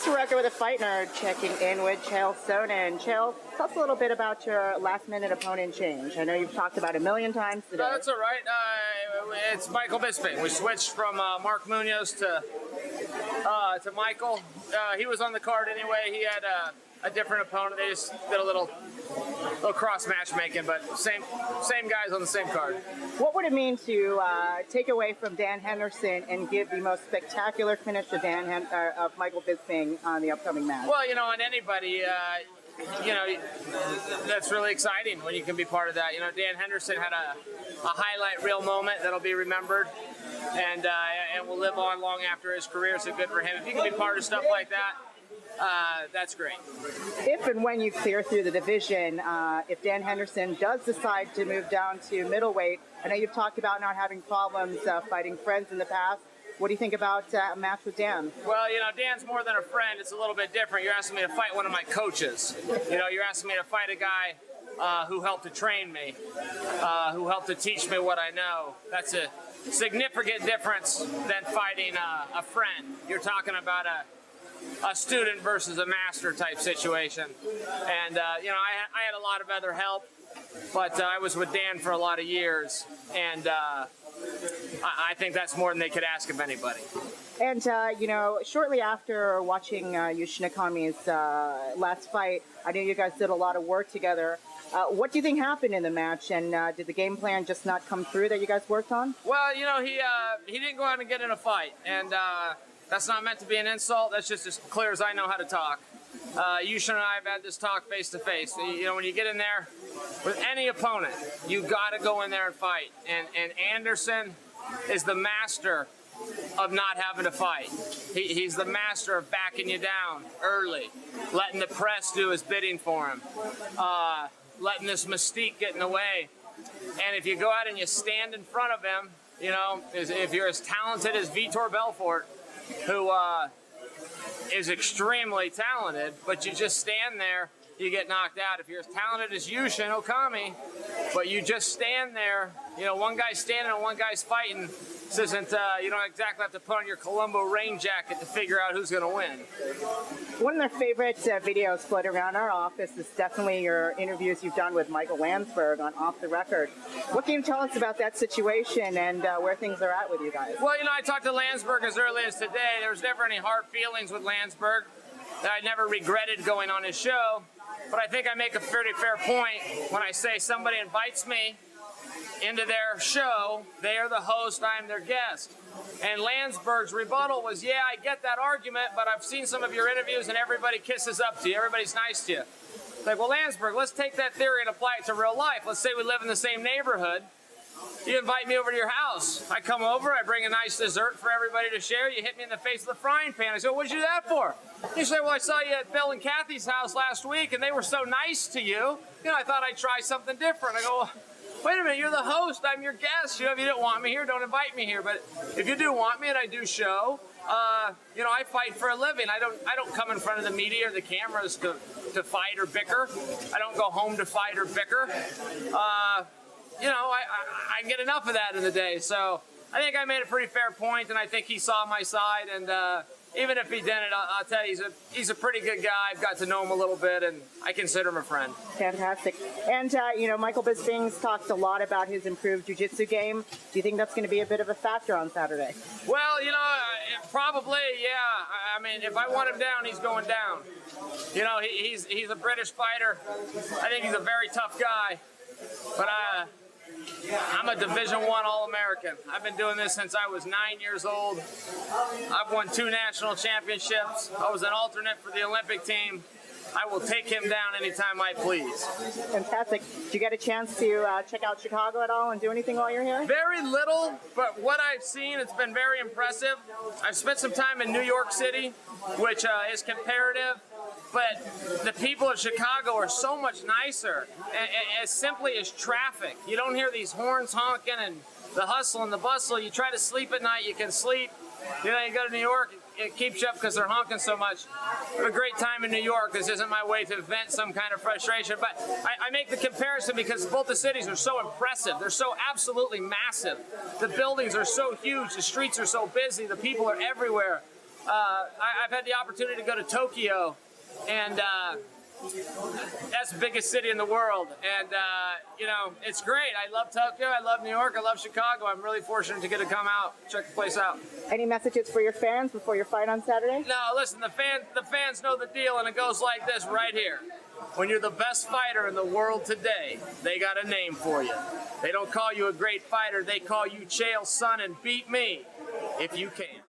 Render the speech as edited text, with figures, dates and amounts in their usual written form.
Off the record with a fight nerd, checking in with Chael Sonnen. Chael, tell us a little bit about your last-minute opponent change. I know you've talked about it a million times today. No, that's all right. It's Michael Bisping. We switched from Mark Munoz to Michael. He was on the card anyway. He had a different opponent. They just did a little cross matchmaking, but same guys on the same card. What would it mean to take away from Dan Henderson and give the most spectacular finish to of Michael Bisping on the upcoming match? Well, on anybody, that's really exciting when you can be part of that. Dan Henderson had a highlight reel moment that'll be remembered and will live on long after his career, so good for him. If you can be part of stuff like that, that's great. If and when you clear through the division, if Dan Henderson does decide to move down to middleweight, I know you've talked about not having problems fighting friends in the past. What do you think about a match with Dan? Well, Dan's more than a friend. It's a little bit different. You're asking me to fight one of my coaches. You're asking me to fight a guy who helped to train me, who helped to teach me what I know. That's a significant difference than fighting a friend. You're talking about a student versus a master type situation. And, I had a lot of other help, but I was with Dan for a lot of years, and I think that's more than they could ask of anybody. And, shortly after watching Yushin Okami's last fight, I know you guys did a lot of work together. What do you think happened in the match, and did the game plan just not come through that you guys worked on? Well, he didn't go out and get in a fight, and that's not meant to be an insult. That's just as clear as I know how to talk. Yushin and I have had this talk face to face. When you get in there with any opponent, you got to go in there and fight. And Anderson is the master of not having to fight. He's the master of backing you down early, letting the press do his bidding for him, letting this mystique get in the way. And if you go out and you stand in front of him, if you're as talented as Vitor Belfort, who is extremely talented, but you just stand there, you get knocked out. If you're as talented as Yushin Okami, but you just stand there, one guy's standing and one guy's fighting, this isn't, you don't exactly have to put on your Columbo rain jacket to figure out who's going to win. One of their favorite videos floating around our office is definitely your interviews you've done with Michael Landsberg on Off the Record. What can you tell us about that situation and where things are at with you guys? Well, I talked to Landsberg as early as today. There was never any hard feelings with Landsberg. I never regretted going on his show. But I think I make a pretty fair point when I say somebody invites me into their show, they are the host, I'm their guest. And Landsberg's rebuttal was, yeah, I get that argument, but I've seen some of your interviews and everybody kisses up to you, everybody's nice to you. Like, well, Landsberg, let's take that theory and apply it to real life. Let's say we live in the same neighborhood. You invite me over to your house. I come over, I bring a nice dessert for everybody to share. You hit me in the face with a frying pan. I say, what'd you do that for? You say, well, I saw you at Bill and Kathy's house last week, and they were so nice to you. I thought I'd try something different. I go, well, wait a minute, you're the host, I'm your guest. If you didn't want me here, don't invite me here. But if you do want me and I do show, I fight for a living. I don't come in front of the media or the cameras to fight or bicker. I don't go home to fight or bicker. I get enough of that in the day. So I think I made a pretty fair point, and I think he saw my side. And even if he didn't, I'll tell you, he's a pretty good guy. I've got to know him a little bit, and I consider him a friend. Fantastic. And, Michael Bisping's talked a lot about his improved jiu-jitsu game. Do you think that's going to be a bit of a factor on Saturday? Well, probably, yeah. I mean, if I want him down, he's going down. He's a British fighter. I think he's a very tough guy. But I'm a Division I All-American. I've been doing this since I was 9 years old. I've won 2 national championships. I was an alternate for the Olympic team. I will take him down anytime I please. Fantastic. Did you get a chance to check out Chicago at all and do anything while you're here? Very little, but what I've seen, it's been very impressive. I've spent some time in New York City, which is comparative. But the people of Chicago are so much nicer, as simply as traffic. You don't hear these horns honking and the hustle and the bustle. You try to sleep at night, you can sleep. You go to New York, it keeps you up because they're honking so much. I have a great time in New York. This isn't my way to vent some kind of frustration, but I make the comparison because both the cities are so impressive. They're so absolutely massive. The buildings are so huge. The streets are so busy. The people are everywhere. I've had the opportunity to go to Tokyo, and that's the biggest city in the world. And, you know, it's great. I love Tokyo. I love New York. I love Chicago. I'm really fortunate to get to come out, check the place out. Any messages for your fans before your fight on Saturday? No, listen, the fans know the deal, and it goes like this right here. When you're the best fighter in the world today, they got a name for you. They don't call you a great fighter. They call you Chael Sonnen. Beat me if you can.